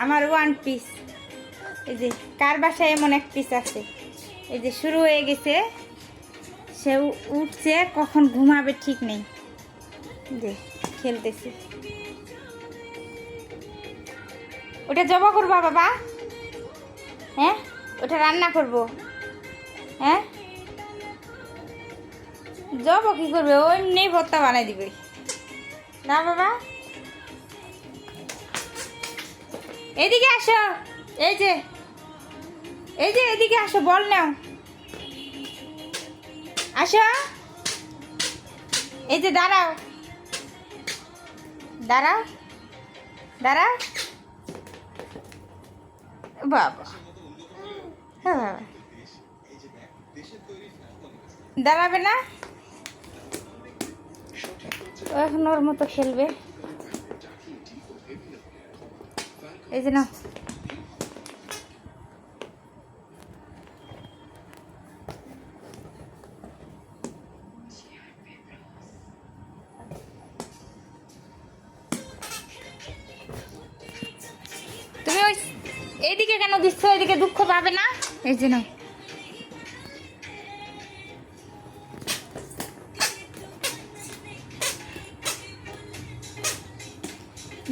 আমার one piece. এই যে কার বাসায় এমন এক পিস আছে, এই যে শুরু হয়ে গেছে, সে উঠছে, কখন ঘুমাবে ঠিক নেই, যে খেলতেছে। ওটা জবা করবা বাবা? হ্যাঁ, ওটা রান্না করব। হ্যাঁ, জব কি করবে, ওই এমনি ভর্তা বানাই দিবে না বাবা। এদিকে আসো, এই যে এদিকে আসো, বল নাও, আসো। এই যে দাঁড়াও দাঁড়াও দাঁড়াও বাবা, হ্যাঁ বাবা, দাঁড়াবে না, এখন ওর মতো খেলবে। এই যে না, তুমি ওই এইদিকে কেন দিচ্ছ, এদিকে দুঃখ পাবে না। এই যে না,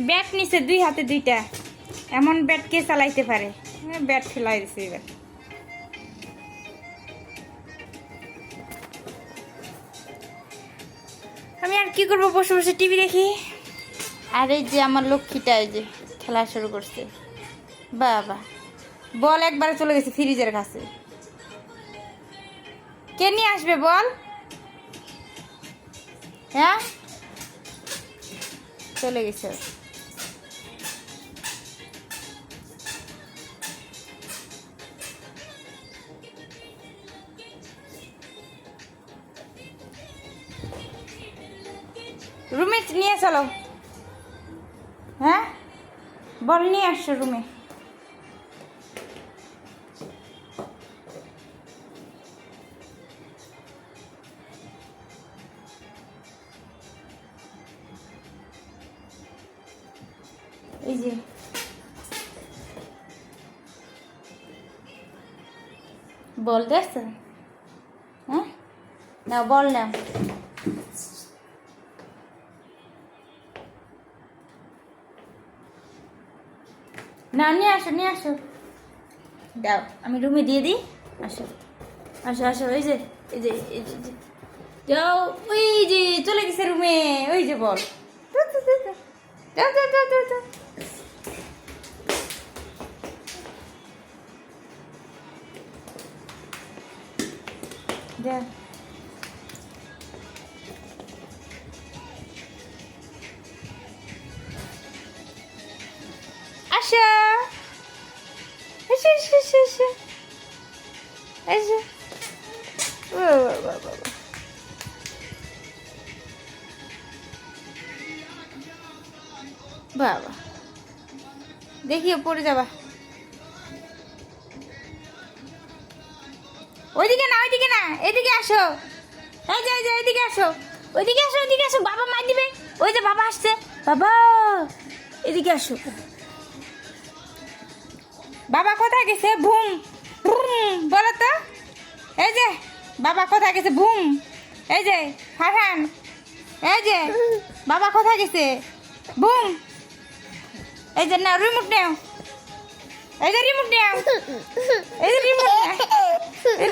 ব্যাট নিছে দুই হাতে দুইটা, এমন ব্যাট কে চালাইতে পারে, ব্যাট ফেলাই দিছে এবার। আমি আর কি করবো, বসে বসে টিভি দেখি। আর এই যে আমার লক্ষ্মীটা, এই যে খেলা শুরু করছে। বাবা, বল একবারে চলে গেছে ফ্রিজের কাছে। কে নিয়ে আসবে বল? হ্যাঁ, চলে গেছে। রুমে নিয়ে চলো। হ্যাঁ, বল নিয়ে আসছো রুমে। এই যে বল দেখছো? হ্যাঁ, নাও বল নাও। না, নিয়ে আসো নিয়ে আসো, দাও আমি রুমে দিয়ে দিই। আসো আসো আসো, এই যে এই যে এই যে যাও, ওই যে চলে গেছে রুমে। ওই যে বল, যাও যাও যাও যাও যাও। যাও, আসো আসো আসো আসো আসো আসো। বাবা, দেখিও পড়ে যাবা। ওইদিকে না, ওইদিকে না, এদিকে আসো। এই যে ওইদিকে আসো, ওইদিকে আসো, ওইদিকে আসো, বাবা মার দিবে। ওই যে বাবা আসছে, বাবা এদিকে আসো। বাবা কোথায় গেছে? বুম বুম, বলো তো। এই যে বাবা কোথায় গেছে? বুম। এই যে ফারহান, এই যে বাবা কোথায় গেছে? বুম। এই যে নাও রিমোট নাও, এই যে রিমোট নাও, এই যে রিমোট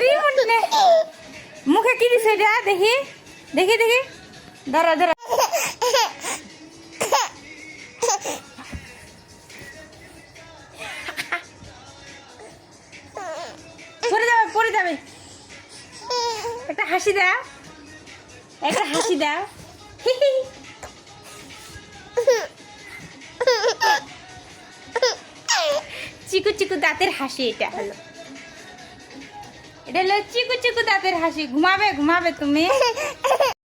রিমোট নে। মুখে কি দিছে এটা? দেখি দেখি দেখি, ধরো ধরো। পড়ে যাবে পড়ে যাবে। একটা হাসি দাও, একটা হাসি দাও। চিকু চিকু দাঁতের হাসি, এটা হলো, এটা হলো চিকু চিকু দাঁতের হাসি। ঘুমাবে ঘুমাবে তুমি।